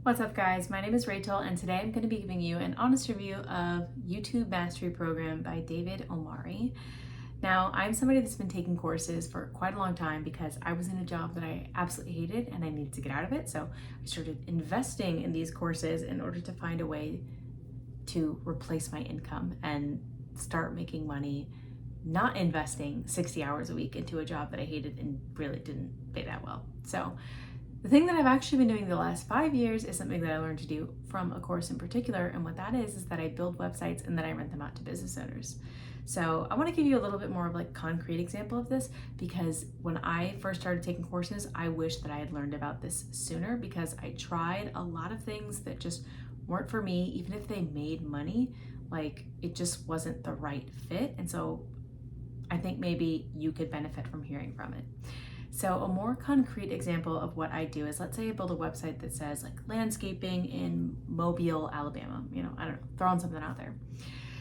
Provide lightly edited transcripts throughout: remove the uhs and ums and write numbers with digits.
What's up guys, my name is Rachel and today I'm going to be giving you an honest review of YouTube Mastery Program by David Omari. Now, I'm somebody that's been taking courses for quite a long time because I was in a job that I absolutely hated and I needed to get out of it. So I started investing in these courses in order to find a way to replace my income and start making money, not investing 60 hours a week into a job that I hated and really didn't pay that well. So the thing that I've actually been doing the last 5 years is something that I learned to do from a course in particular. And what that is that I build websites and then I rent them out to business owners. So I want to give you a little bit more of like concrete example of this, because when I first started taking courses, I wish that I had learned about this sooner, because I tried a lot of things that just weren't for me. Even if they made money, like it just wasn't the right fit. And so I think maybe you could benefit from hearing from it. So a more concrete example of what I do is, let's say I build a website that says like landscaping in Mobile, Alabama, I don't know, throwing something out there.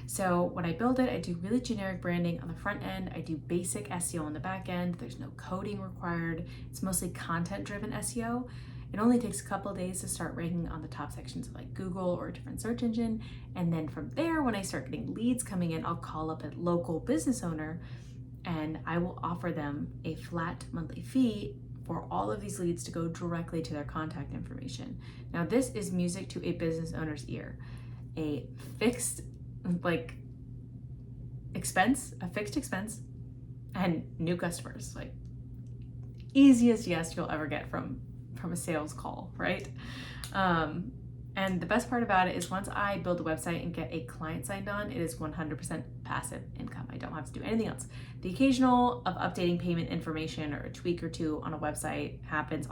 So when I build it, I do really generic branding on the front end. I do basic SEO on the back end. There's no coding required. It's mostly content-driven SEO. It only takes a couple of days to start ranking on the top sections of like Google or a different search engine. And then from there, when I start getting leads coming in, I'll call up a local business owner and I will offer them a flat monthly fee for all of these leads to go directly to their contact information. Now, this is music to a business owner's ear. A fixed expense, and new customers, like easiest yes you'll ever get from a sales call, right? And the best part about it is once I build a website and get a client signed on, it is 100% passive income. I don't have to do anything else. The occasional of updating payment information or a tweak or two on a website happens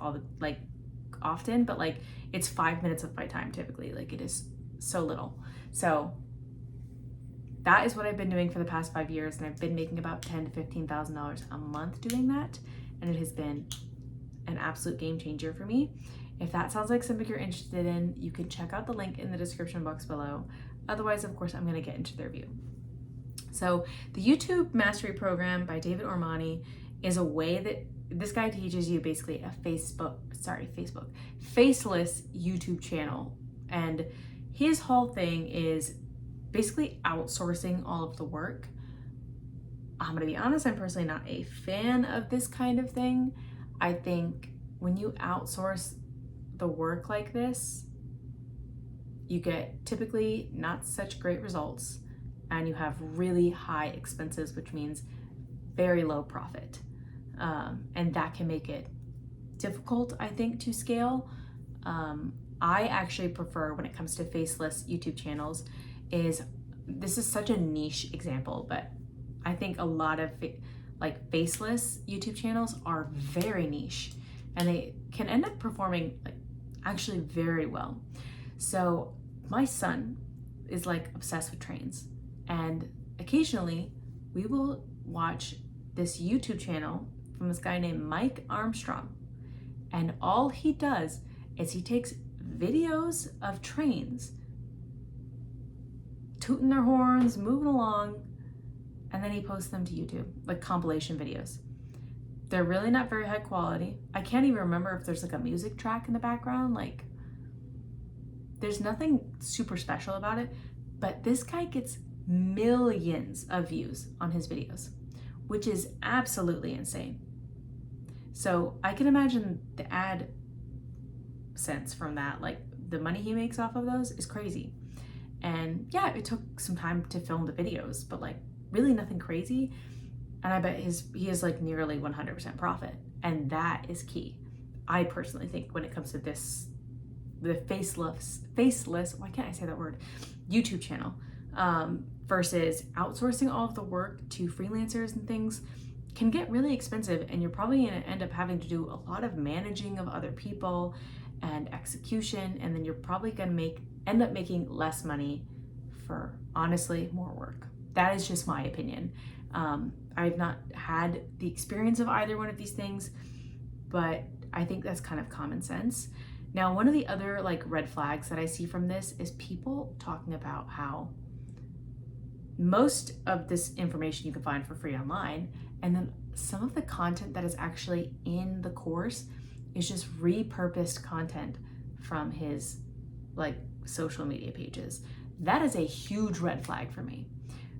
often, but like it's 5 minutes of my time typically. Like it is so little. So that is what I've been doing for the past 5 years, and I've been making about $10,000 to $15,000 a month doing that, and it has been an absolute game changer for me. If that sounds like something you're interested in, you can check out the link in the description box below. Otherwise, of course, I'm going to get into the review. So the YouTube Mastery Program by David Omari is a way that this guy teaches you basically a faceless YouTube channel. And his whole thing is basically outsourcing all of the work. I'm going to be honest, I'm personally not a fan of this kind of thing. I think when you outsource the work like this, you get typically not such great results, and you have really high expenses, which means very low profit. And that can make it difficult, I think, to scale. I actually prefer, when it comes to faceless YouTube channels, this is such a niche example, but I think a lot of faceless YouTube channels are very niche, and they can end up performing actually very well. So my son is obsessed with trains, and occasionally we will watch this YouTube channel from this guy named Mike Armstrong, and all he does is he takes videos of trains tooting their horns, moving along, and then he posts them to YouTube, like compilation videos. They're really not very high quality. I can't even remember if there's a music track in the background. There's nothing super special about it, but this guy gets millions of views on his videos, which is absolutely insane. So I can imagine the ad sense from that, the money he makes off of those is crazy. And yeah, it took some time to film the videos, but really nothing crazy. And I bet he is nearly 100% profit. And that is key. I personally think when it comes to the faceless, why can't I say that word? YouTube channel, versus outsourcing all of the work to freelancers and things, can get really expensive. And you're probably gonna end up having to do a lot of managing of other people and execution. And then you're probably gonna end up making less money for honestly more work. That is just my opinion. I've not had the experience of either one of these things, but I think that's kind of common sense. Now, one of the other red flags that I see from this is people talking about how most of this information you can find for free online, and then some of the content that is actually in the course is just repurposed content from his like social media pages. That is a huge red flag for me,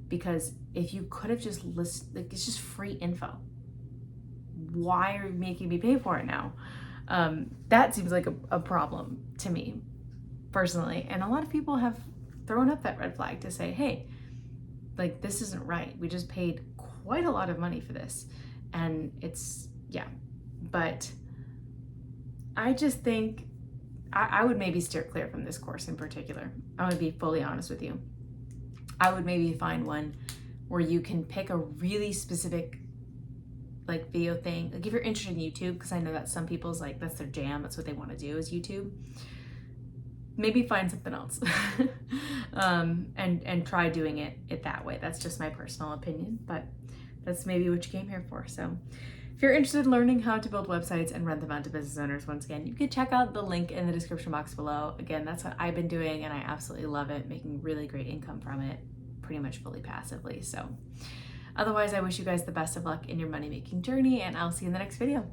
because if you could have just listed, like, it's just free info. Why are you making me pay for it now? That seems like a problem to me personally. And a lot of people have thrown up that red flag to say, hey, like, this isn't right. We just paid quite a lot of money for this. And it's, yeah. But I just think I would maybe steer clear from this course in particular. I would be fully honest with you. I would maybe find one where you can pick a really specific like video thing. Like if you're interested in YouTube, because I know that some people's like, that's their jam, that's what they want to do is YouTube. Maybe find something else and try doing it that way. That's just my personal opinion, but that's maybe what you came here for. So if you're interested in learning how to build websites and rent them out to business owners, once again, you can check out the link in the description box below. Again, that's what I've been doing and I absolutely love it, making really great income from it, pretty much fully passively. So otherwise, I wish you guys the best of luck in your money-making journey, and I'll see you in the next video.